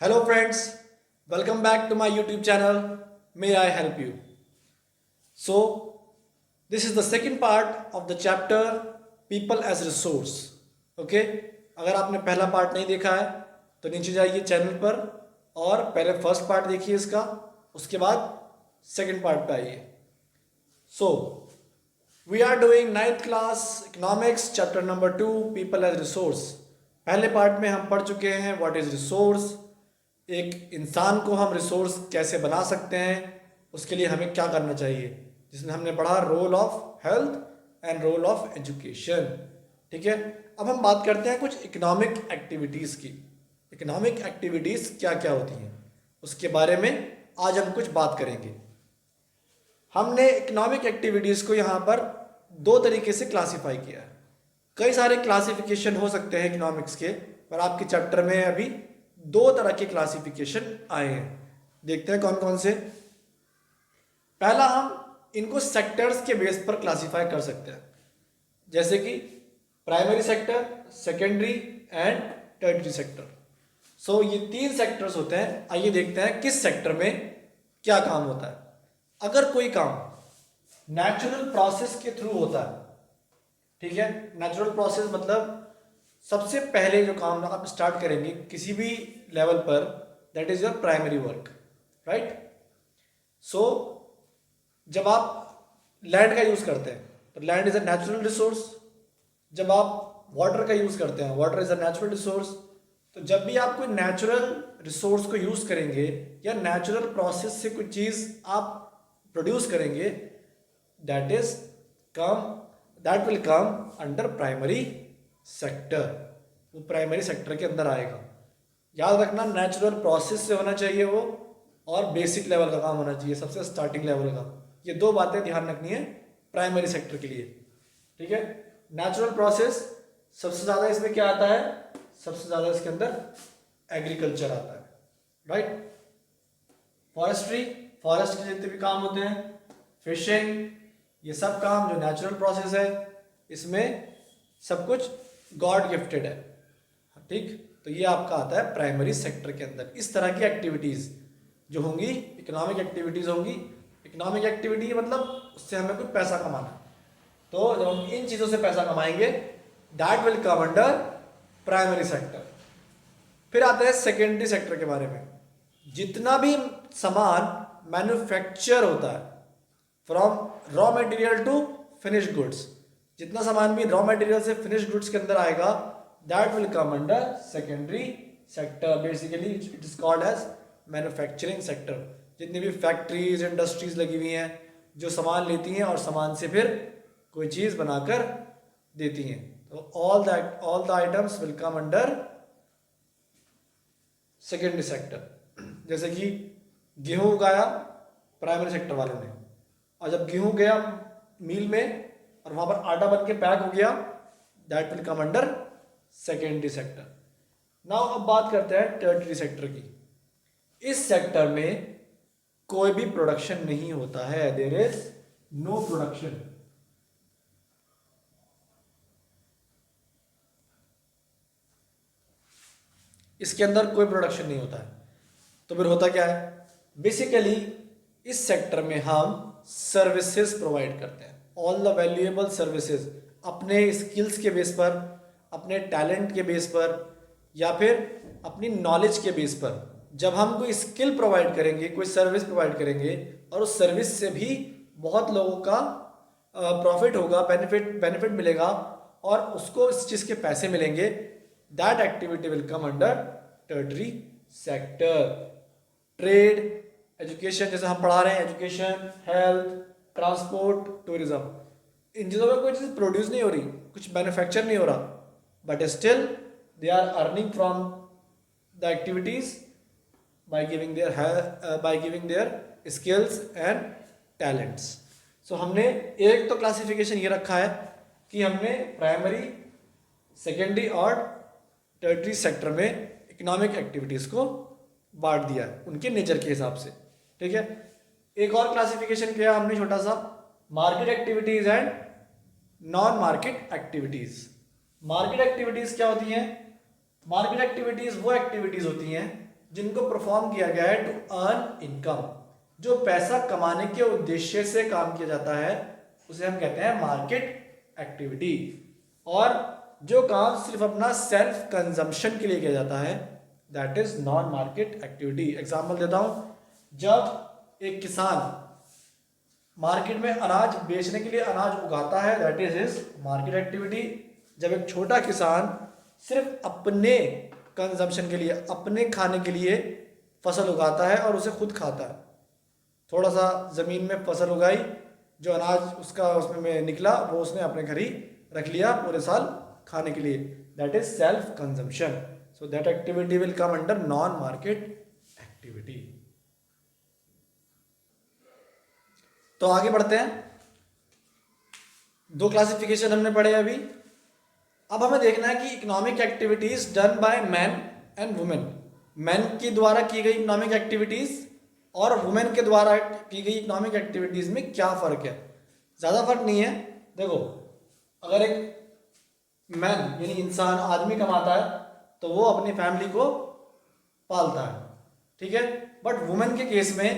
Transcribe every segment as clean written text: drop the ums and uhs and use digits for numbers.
Hello friends, welcome back to my YouTube channel. May I help you? So, this is the second part of the chapter People as Resource. Okay? अगर आपने पहला part नहीं देखा है तो नीचे जाइए चैनल पर और पहले फर्स्ट पार्ट देखिए इसका, उसके बाद सेकंड पार्ट पे आइए. So, we are doing 9th class economics chapter number 2 people as resource. पहले पार्ट में हम पढ़ चुके हैं व्हाट इज रिसोर्स, एक इंसान को हम रिसोर्स कैसे बना सकते हैं, उसके लिए हमें क्या करना चाहिए, जिसमें हमने पढ़ा role of health and role of education. ठीक है, अब हम बात करते हैं कुछ इकोनॉमिक एक्टिविटीज़ की. इकोनॉमिक एक्टिविटीज़ क्या क्या होती हैं उसके बारे में आज हम कुछ बात करेंगे. हमने इकोनॉमिक एक्टिविटीज़ को यहाँ पर दो तरीके से क्लासिफाई किया है. कई सारे क्लासिफिकेशन हो सकते हैं इकोनॉमिक्स के, पर आपके चैप्टर में अभी दो तरह के क्लासिफिकेशन आए हैं. देखते हैं कौन कौन से. पहला, हम इनको सेक्टर्स के बेस पर क्लासिफाई कर सकते हैं, जैसे कि primary sector, secondary and tertiary sector. So ये तीन सेक्टर्स होते हैं. आइए देखते हैं किस सेक्टर में क्या काम होता है. अगर कोई काम नेचुरल प्रोसेस के थ्रू होता है, ठीक है, नेचुरल प्रोसेस मतलब सबसे पहले जो काम आप स्टार्ट करेंगे किसी भी लेवल पर, that is your primary work, right. So जब आप लैंड का यूज करते हैं तो land is a natural resource. जब आप वाटर का यूज करते हैं, water is a natural resource. तो जब भी आप कोई नेचुरल रिसोर्स को यूज करेंगे या नेचुरल प्रोसेस से कोई चीज आप प्रोड्यूस करेंगे, that is come that will come under primary sector. वो प्राइमरी सेक्टर के अंदर आएगा. याद रखना, नेचुरल प्रोसेस से होना चाहिए वो, और बेसिक लेवल का काम होना चाहिए, सबसे स्टार्टिंग लेवल का. ये दो बातें ध्यान रखनी है प्राइमरी सेक्टर के लिए. ठीक है, नेचुरल प्रोसेस सबसे ज़्यादा इसमें क्या आता है, सबसे ज़्यादा इसके अंदर एग्रीकल्चर आता है, राइट. फॉरेस्ट्री, फॉरेस्ट के जितने भी काम होते हैं, फिशिंग, ये सब काम जो नेचुरल प्रोसेस है, इसमें सब कुछ गॉड गिफ्टेड है. ठीक, तो ये आपका आता है प्राइमरी सेक्टर के अंदर. इस तरह की एक्टिविटीज़ जो होंगी इकोनॉमिक एक्टिविटीज़ होंगी. इकोनॉमिक एक्टिविटी मतलब उससे हमें कोई पैसा कमाना है, तो जब हम इन चीज़ों से पैसा कमाएंगे, that will come under primary sector. फिर आता है सेकेंडरी सेक्टर के बारे में. जितना भी सामान मैन्युफैक्चर होता है, from raw material to finish goods, जितना सामान भी रॉ मटेरियल से फिनिश गुड्स के अंदर आएगा, that will come under secondary sector. Basically it is called as manufacturing sector. जितनी भी फैक्ट्रीज, इंडस्ट्रीज लगी हुई हैं जो सामान लेती हैं और सामान से फिर कोई चीज़ बनाकर देती हैं, तो all the items will come under secondary sector. जैसे कि गेहूं उगाया प्राइमरी सेक्टर वालों ने, और जब गेहूं गया मिल में और वहां पर आटा बन के पैक हो गया, that will come under secondary sector. Now अब बात करते हैं टर्टियरी सेक्टर की. इस सेक्टर में कोई भी प्रोडक्शन नहीं होता है. There is no production. इसके अंदर कोई प्रोडक्शन नहीं होता है. तो फिर होता क्या है, बेसिकली इस सेक्टर में हम सर्विसेज प्रोवाइड करते हैं. ऑल द वैल्यूएबल सर्विसेज अपने स्किल्स के बेस पर, अपने टैलेंट के बेस पर, या फिर अपनी नॉलेज के बेस पर. जब हम कोई स्किल प्रोवाइड करेंगे, कोई सर्विस प्रोवाइड करेंगे, और उस सर्विस से भी बहुत लोगों का प्रॉफिट होगा, बेनिफिट मिलेगा, और उसको इस चीज़ के पैसे मिलेंगे, that activity will come under tertiary sector. Trade, education, जैसे हम पढ़ा रहे हैं, एजुकेशन, हेल्थ, ट्रांसपोर्ट, टूरिज्म, इन चीज़ों में कोई चीज़ प्रोड्यूस नहीं हो रही, कुछ मैन्युफैक्चर नहीं हो रहा, but still they are earning from the activities by giving their skills and talents. So हमने एक तो क्लासिफिकेशन ये रखा है कि हमने प्राइमरी, सेकेंडरी और टर्टियरी सेक्टर में इकोनॉमिक एक्टिविटीज़ को बांट दिया है उनके नेचर के हिसाब से. ठीक है, एक और क्लासिफिकेशन किया हमने छोटा सा, market activities and non market activities. Market activities क्या होती हैं? मार्केट एक्टिविटीज़ वो एक्टिविटीज़ होती हैं जिनको परफॉर्म किया गया है टू अर्न इनकम, जो पैसा कमाने के उद्देश्य से काम किया जाता है उसे हम कहते हैं मार्केट एक्टिविटी। और जो काम सिर्फ अपना सेल्फ कंजम्पशन के लिए किया जाता है that is non market activity. Example देता हूं, जब एक किसान मार्केट में अनाज बेचने के लिए अनाज उगाता है that is his market activity. जब एक छोटा किसान सिर्फ अपने कंजम्पशन के लिए, अपने खाने के लिए फसल उगाता है और उसे खुद खाता है, थोड़ा सा ज़मीन में फसल उगाई, जो अनाज उसका उसमें निकला वो उसने अपने घर ही रख लिया पूरे साल खाने के लिए, that is self consumption. So that activity will come under non market activity. तो आगे बढ़ते हैं, दो क्लासिफिकेशन हमने पढ़े अभी। अब हमें देखना है कि economic activities done by man and women, man के द्वारा की गई इकोनॉमिक एक्टिविटीज और वुमेन के द्वारा की गई इकोनॉमिक एक्टिविटीज में क्या फर्क है। ज़्यादा फर्क नहीं है। देखो, अगर एक मैन यानी इंसान आदमी कमाता है तो वो अपनी फैमिली को पालता है, ठीक है। बट वुमेन के केस में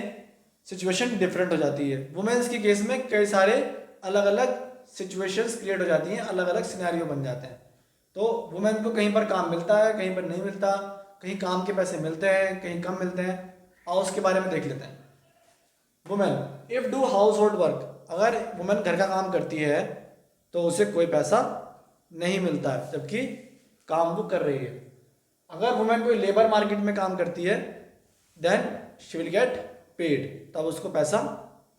सिचुएशन डिफरेंट हो जाती है। वुमेन्स के केस में कई सारे अलग अलग सिचुएशंस क्रिएट हो जाती हैं, अलग अलग सिनेरियो बन जाते हैं। तो वुमेन को कहीं पर काम मिलता है, कहीं पर नहीं मिलता, कहीं काम के पैसे मिलते हैं, कहीं कम मिलते हैं। और उसके बारे में देख लेते हैं। Women if do house hold work, अगर वुमेन घर का काम करती है तो उसे कोई पैसा नहीं मिलता है जबकि काम वो कर रही है। अगर वुमेन कोई लेबर मार्केट में काम करती है then she will get paid, तब उसको पैसा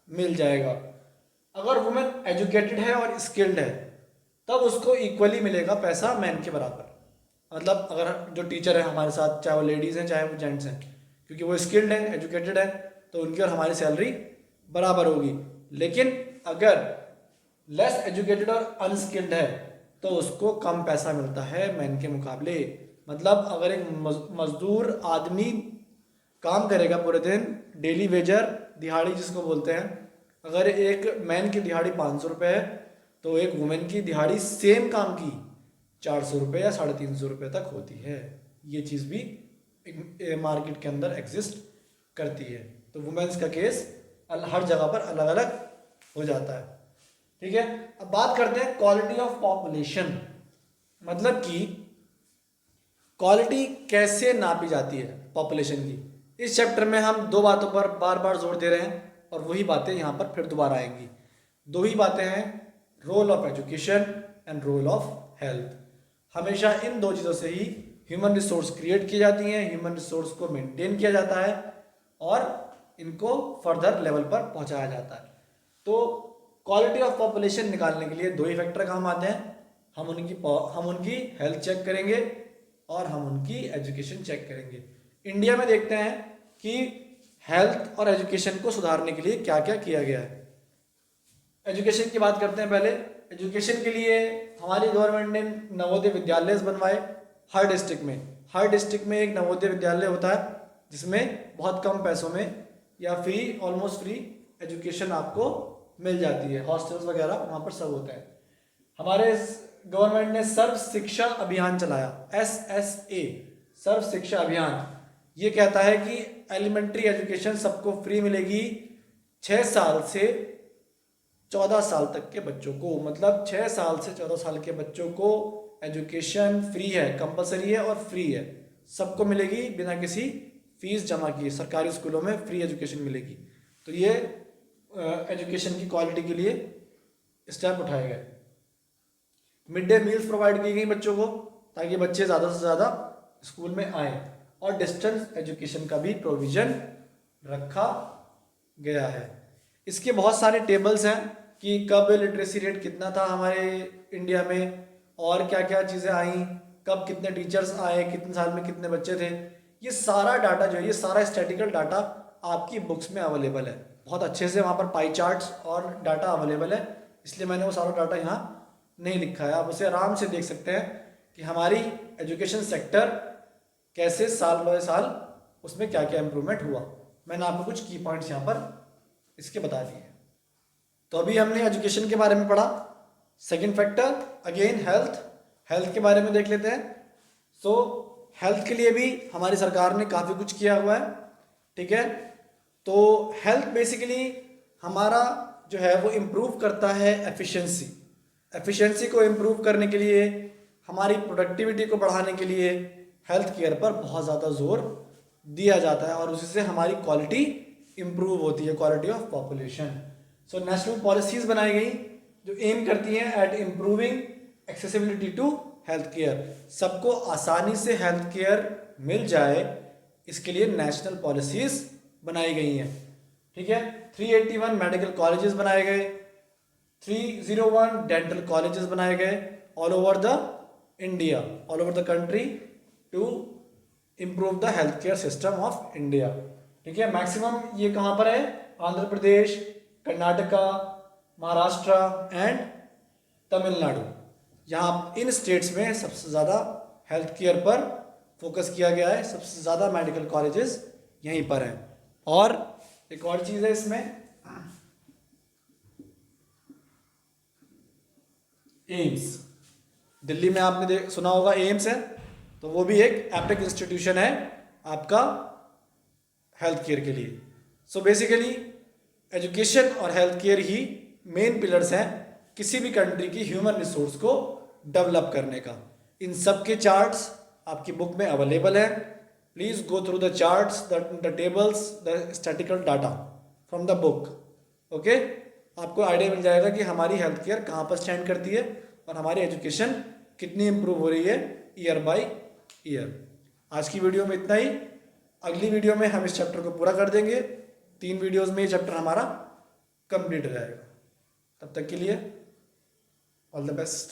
मिल जाएगा। अगर वुमेन एजुकेटेड है और स्किल्ड है तब उसको इक्वली मिलेगा पैसा मैन के बराबर। मतलब अगर जो टीचर है हमारे साथ, चाहे वो लेडीज़ हैं चाहे वो जेंट्स हैं, क्योंकि वो स्किल्ड है, एजुकेटेड है, तो उनकी और हमारी सैलरी बराबर होगी। लेकिन अगर लेस एजुकेटेड और अनस्किल्ड है तो उसको कम पैसा मिलता है मैन के मुकाबले। मतलब अगर एक मजदूर आदमी काम करेगा पूरे दिन, डेली वेजर, दिहाड़ी जिसको बोलते हैं, अगर एक मैन की दिहाड़ी 500 रुपये है तो एक वुमेन की दिहाड़ी सेम काम की 400 रुपये या 350 रुपये तक होती है। ये चीज़ भी मार्केट के अंदर एग्जिस्ट करती है। तो वुमेन्स का केस हर जगह पर अलग अलग हो जाता है, ठीक है। अब बात करते हैं क्वालिटी ऑफ पॉपुलेशन, मतलब कि क्वालिटी कैसे नापी जाती है पॉपुलेशन की। इस चैप्टर में हम दो बातों पर बार बार जोर दे रहे हैं और वही बातें यहाँ पर फिर दोबारा आएंगी। दो ही बातें हैं, role of education and role of health. हमेशा इन दो चीज़ों से ही ह्यूमन रिसोर्स क्रिएट की जाती हैं, ह्यूमन रिसोर्स को मेंटेन किया जाता है और इनको फर्दर लेवल पर पहुंचाया जाता है। तो क्वालिटी ऑफ पॉपुलेशन निकालने के लिए दो ही फैक्टर काम आते हैं। हम उनकी हेल्थ चेक करेंगे और हम उनकी एजुकेशन चेक करेंगे। इंडिया में देखते हैं कि हेल्थ और एजुकेशन को सुधारने के लिए क्या क्या किया गया है। एजुकेशन की बात करते हैं पहले। एजुकेशन के लिए हमारी गवर्नमेंट ने नवोदय विद्यालय बनवाए हर डिस्ट्रिक्ट में। हर डिस्ट्रिक्ट में एक नवोदय विद्यालय होता है जिसमें बहुत कम पैसों में या फ्री, ऑलमोस्ट फ्री एजुकेशन आपको मिल जाती है। हॉस्टल्स वगैरह वहाँ पर सब होता है। हमारे गवर्नमेंट ने सर्व शिक्षा अभियान चलाया, SSA, सर्व शिक्षा अभियान। ये कहता है कि एलिमेंट्री एजुकेशन सबको फ्री मिलेगी 6 साल से 14 साल तक के बच्चों को। मतलब 6 साल से 14 साल के बच्चों को एजुकेशन फ्री है, कंपलसरी है और फ्री है, सबको मिलेगी बिना किसी फीस जमा किए। सरकारी स्कूलों में फ्री एजुकेशन मिलेगी। तो ये एजुकेशन की क्वालिटी के लिए स्टेप उठाए गए। मिड डे मील्स प्रोवाइड की गई बच्चों को ताकि बच्चे ज़्यादा से ज़्यादा स्कूल में आए, और डिस्टेंस एजुकेशन का भी प्रोविज़न रखा गया है। इसके बहुत सारे टेबल्स हैं कि कब लिटरेसी रेट कितना था हमारे इंडिया में और क्या क्या चीज़ें आई, कब कितने टीचर्स आए, कितने साल में कितने बच्चे थे। ये सारा डाटा जो है, ये सारा स्टैटिकल डाटा आपकी बुक्स में अवेलेबल है। बहुत अच्छे से वहाँ पर पाई चार्ट्स और डाटा अवेलेबल है, इसलिए मैंने वो सारा डाटा यहाँ नहीं लिखा है। आप उसे आराम से देख सकते हैं कि हमारी एजुकेशन सेक्टर कैसे साल बाय साल उसमें क्या क्या इम्प्रूवमेंट हुआ। मैंने आपको कुछ की पॉइंट्स यहाँ पर इसके बता दिए। तो अभी हमने एजुकेशन के बारे में पढ़ा। सेकंड फैक्टर अगेन हेल्थ के बारे में देख लेते हैं। सो हेल्थ के लिए भी हमारी सरकार ने काफ़ी कुछ किया हुआ है, ठीक है। तो हेल्थ बेसिकली हमारा जो है वो इम्प्रूव करता है एफिशिएंसी को इम्प्रूव करने के लिए, हमारी प्रोडक्टिविटी को बढ़ाने के लिए हेल्थ केयर पर बहुत ज़्यादा जोर दिया जाता है और उसी से हमारी क्वालिटी इम्प्रूव होती है, quality of population. So national policies बनाई गई जो एम करती हैं at improving accessibility to health care, सबको आसानी से हेल्थ केयर मिल जाए, इसके लिए नेशनल पॉलिसीज़ बनाई गई हैं, ठीक है। 381 मेडिकल कॉलेजेस बनाए गए, 301 डेंटल कॉलेजेस बनाए गए all over the India, all over the country to improve the health care system of India, ठीक है। मैक्सिमम ये कहाँ पर है? आंध्र प्रदेश, कर्नाटका, महाराष्ट्र एंड तमिलनाडु। यहाँ इन स्टेट्स में सबसे ज़्यादा हेल्थ केयर पर फोकस किया गया है, सबसे ज़्यादा मेडिकल कॉलेजेस यहीं पर हैं। और एक और चीज़ है इसमें, एम्स, दिल्ली में आपने सुना होगा एम्स है, तो वो भी एक एपिक इंस्टीट्यूशन है आपका हेल्थ केयर के लिए। सो बेसिकली एजुकेशन और हेल्थ केयर ही मेन पिलर्स हैं किसी भी कंट्री की ह्यूमन रिसोर्स को डेवलप करने का। इन सब के चार्ट्स आपकी बुक में अवेलेबल है। Please go through the charts, the tables, the statistical data from the book, okay. आपको आइडिया मिल जाएगा कि हमारी हेल्थ केयर कहाँ पर स्टैंड करती है और हमारी एजुकेशन कितनी इम्प्रूव हो रही है ईयर बाय ईयर। आज की वीडियो में इतना ही। अगली वीडियो में हम इस चैप्टर को पूरा कर देंगे। 3 वीडियोस में ये चैप्टर हमारा कंप्लीट हो जाएगा। तब तक के लिए ऑल द बेस्ट।